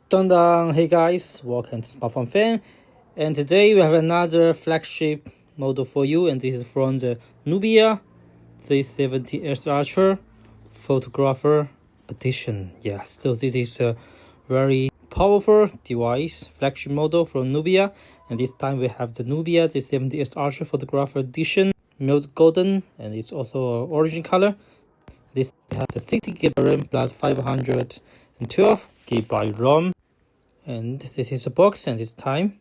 Dun dun. Hey guys, welcome to Smartphone Fan, and today we have another flagship model for you, and this is from the Nubia Z70s Ultra Photographer Edition. Yes, so this is a very powerful device, flagship model from Nubia, and this time we have the Nubia Z70s Ultra Photographer Edition, milk golden, and it's also an orange color. This has a 60GB RAM plus 512GB ROM. And this is the box, and this time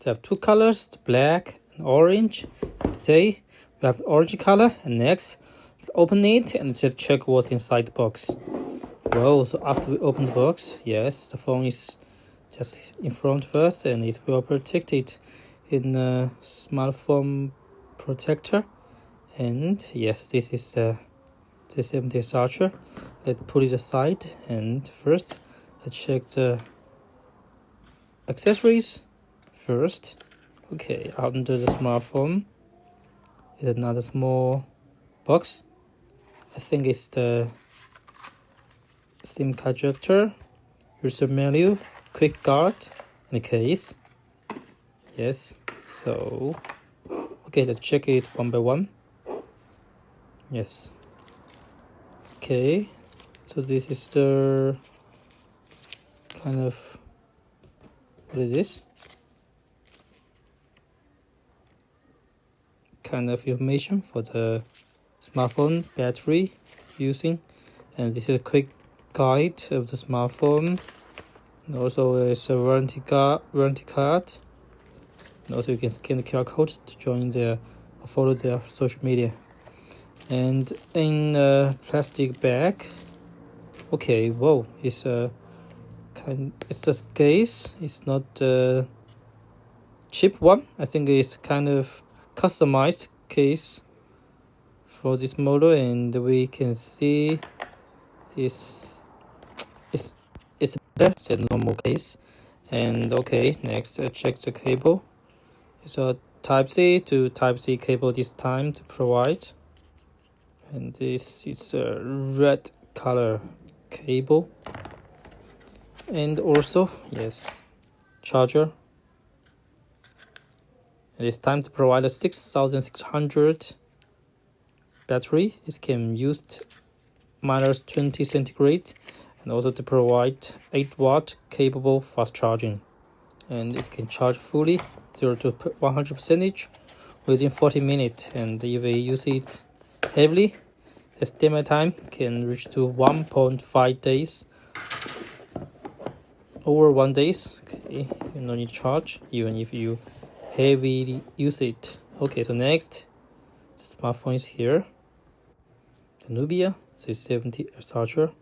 they have two colors, the black and orange. Today we have the orange color, and next let's open it and let's check what's inside the box. Well, so after we open the box, yes, the phone is just in front of us, and it will protect it in a smartphone protector. And yes, this is the Z70s Ultra. Let's put it aside, and first let's check the accessories first. Okay, under the smartphone is another small box. I think it's the SIM card ejector, user menu, quick guard, and a case. Yes, so okay, let's check it one by one. Yes. Okay, so this is the kind of what it is. Kind of information for the smartphone battery using, and this is a quick guide of the smartphone, and also it's a warranty card, and also you can scan the QR code to join or follow their social media. And in a plastic bag, okay, whoa, it's the case. It's not a cheap one. I think it's kind of customized case for this model, and we can see it's better than normal case. And okay, next check the cable. It's a Type-C to Type-C cable this time to provide, and this is a red color cable. And also, yes, charger. And it's time to provide a 6600 battery. It can be used -20 centigrade, and also to provide 8-watt capable fast charging. And it can charge fully 0 to 100% within 40 minutes. And if we use it heavily, the standby time can reach to 1.5 days. Over 1 day, okay, you no need to charge even if you heavily use it. Okay, so next, the smartphone is here, the Nubia Z70s Ultra.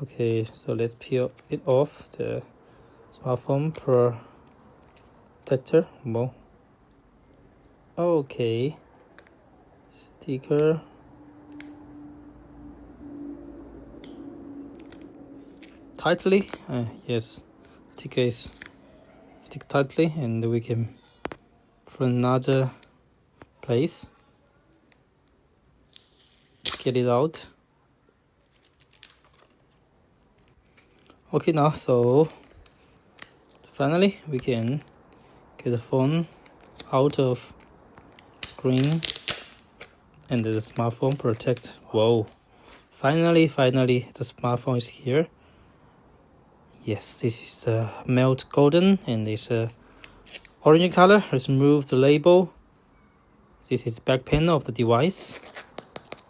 Okay, so let's peel it off the smartphone protector. Well, okay, sticker. Tightly, yes, stick tightly, and we can from another place get it out. Okay, now so finally we can get the phone out of screen and the smartphone protect. Whoa, finally the smartphone is here. Yes, this is the melt golden, and it's a orange color. Let's remove the label. This is the back panel of the device.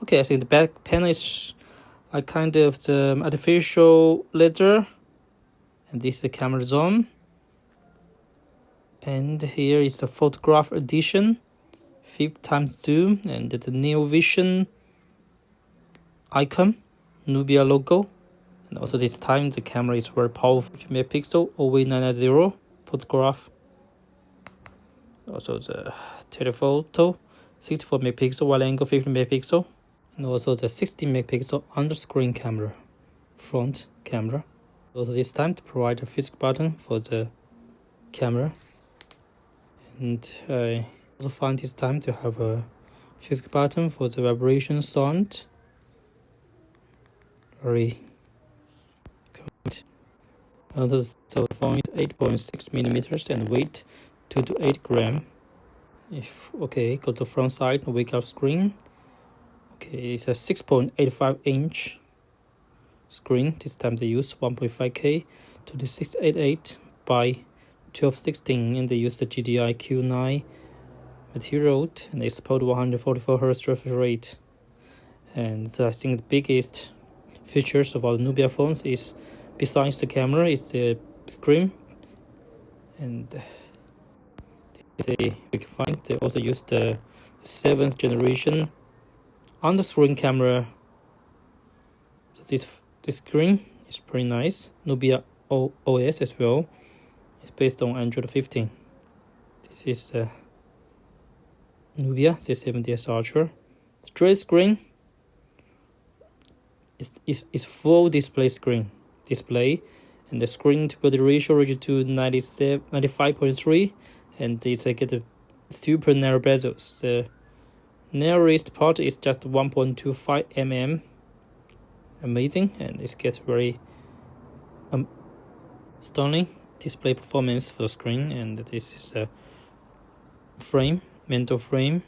Okay, I think the back panel is like kind of the artificial leather, and this is the camera zone. And here is the photograph edition, 5x zoom, and the Neo Vision icon, Nubia logo. And also this time the camera is very powerful, 50 megapixel OV990 photograph. Also the telephoto, 64 megapixel wide angle, 50 megapixel, and also the 60 megapixel under screen camera, front camera. Also this time to provide a physical button for the camera. And I also find this time to have a physical button for the vibration sound very good. The cell phone is 8.6 millimeters and weight 2 to 8 gram. If okay, go to front side wake up screen. Okay, it's a 6.85 inch screen. This time they use 1.5K to the 688 by 1216, and they use the GDI Q9 material, and they support 144 Hz refresh rate. And I think the biggest features of our Nubia phones is, besides the camera, is the screen, and we can find they also use the 7th generation on the screen camera. So this screen is pretty nice. Nubia OS as well. It's based on Android 15. This is the Nubia Z70s Ultra. Straight screen is full display, and the screen to body ratio reaches to 95.3, and it's get a super narrow bezels. The narrowest part is just 1.25 mm. Amazing, and it gets very stunning display performance for the screen. And this is a mental frame,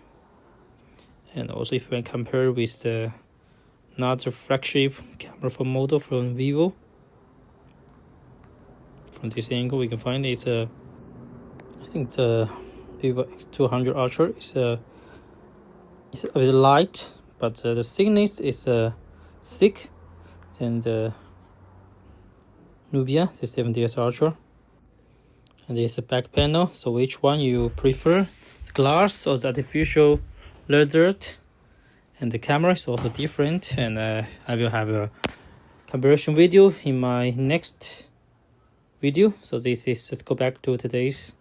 and also if we compare with the another flagship camera phone model from Vivo, from this angle we can find it's I think the Vivo X200 Ultra is a bit light, but the thickness is thick than the Nubia Z70s Ultra. And there's a back panel, so which one you prefer, the glass or the artificial leather? And the camera is also different, and I will have a comparison video in my next video. So let's go back to today's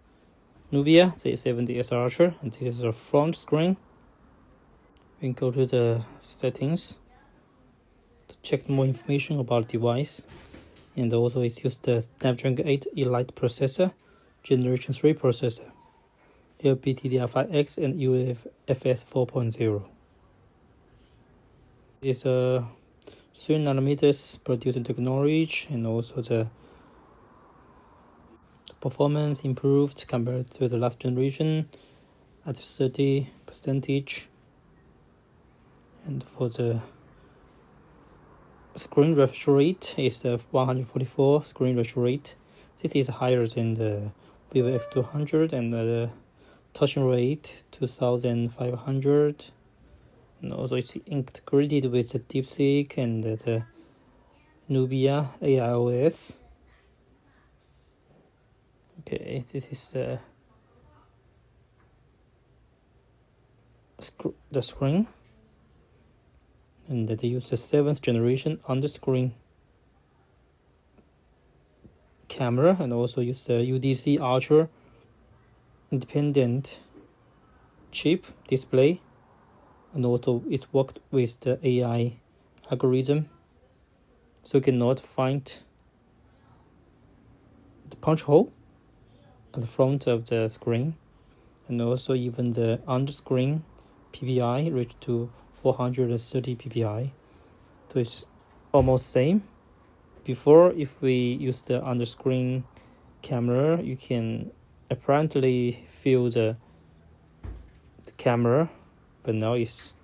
Nubia Z70s Ultra, and this is the front screen. We can go to the settings to check more information about the device. And also it used the Snapdragon 8 Elite processor, Generation 3 processor, LPDDR5X and UFS 4.0. It's a 3nm producing technology, and also the performance improved compared to the last generation at 30%. And for the screen refresh rate is the 144 screen refresh rate. This is higher than the Vivo X200, and the touching rate 2500. And also it's integrated with the DeepSeek and the Nubia AIOS. Okay, this is the screen, and they use the 7th generation on the screen camera, and also use the UDC Ultra independent chip display, and also it's worked with the AI algorithm, so you cannot find the punch hole at the front of the screen. And also even the on-screen PPI reached to 430 PPI, so it's almost same. Before, if we use the on-screen camera, you can apparently feel the camera, but now it's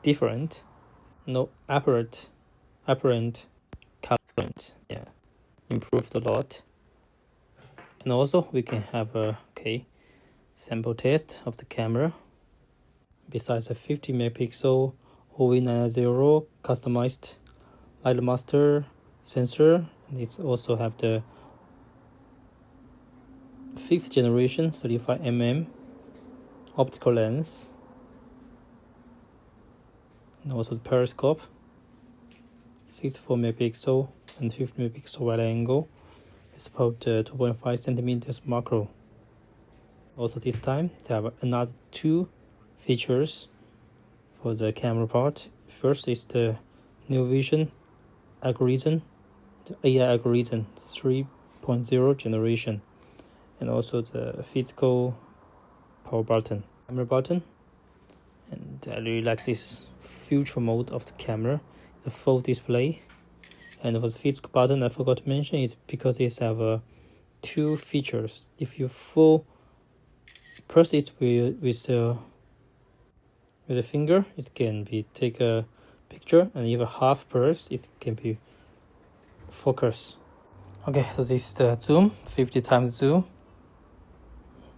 different. No apparent color. Yeah, improved a lot. And also we can have a sample test of the camera. Besides the 50 megapixel OV90 customized light master sensor, and it also have the 5th generation 35mm optical lens, and also the periscope, 64 megapixel and 50 megapixel wide angle. It's about 2.5 centimeters macro. Also this time they have another 2 features for the camera part. First is the new vision algorithm, the AI algorithm 3.0 generation, and also the physical power button, camera button. And I really like this future mode of the camera. the full display. And for the feed button, I forgot to mention, it's because it have two features. If you full press it with the finger, it can be take a picture, and if a half press, it can be focus. Okay, so this is the zoom, 50 times zoom.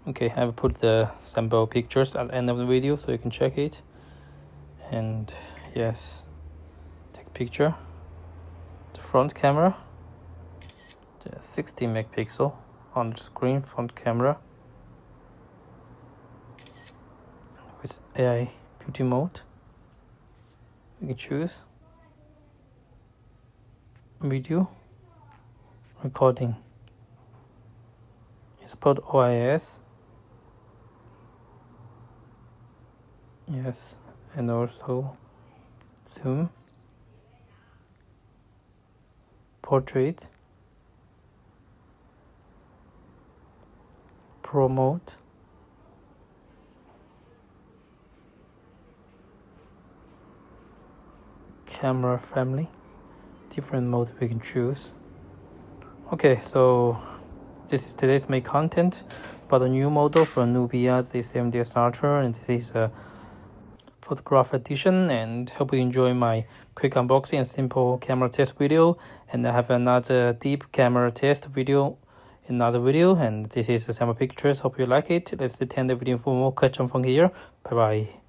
Okay, I will put the sample pictures at the end of the video so you can check it. And yes, take a picture. The front camera, the 60 megapixel on the screen front camera with AI beauty mode. You can choose video recording. You support OIS. Yes, and also zoom, portrait, pro mode, camera family, different mode we can choose. Okay, so this is today's main content about the new model for Nubia Z70s Ultra, and this is a photograph edition, and hope you enjoy my quick unboxing and simple camera test video. And I have another deep camera test video in another video, and this is the sample pictures. Hope you like it. Let's attend the video for more. Catch on from here. Bye bye.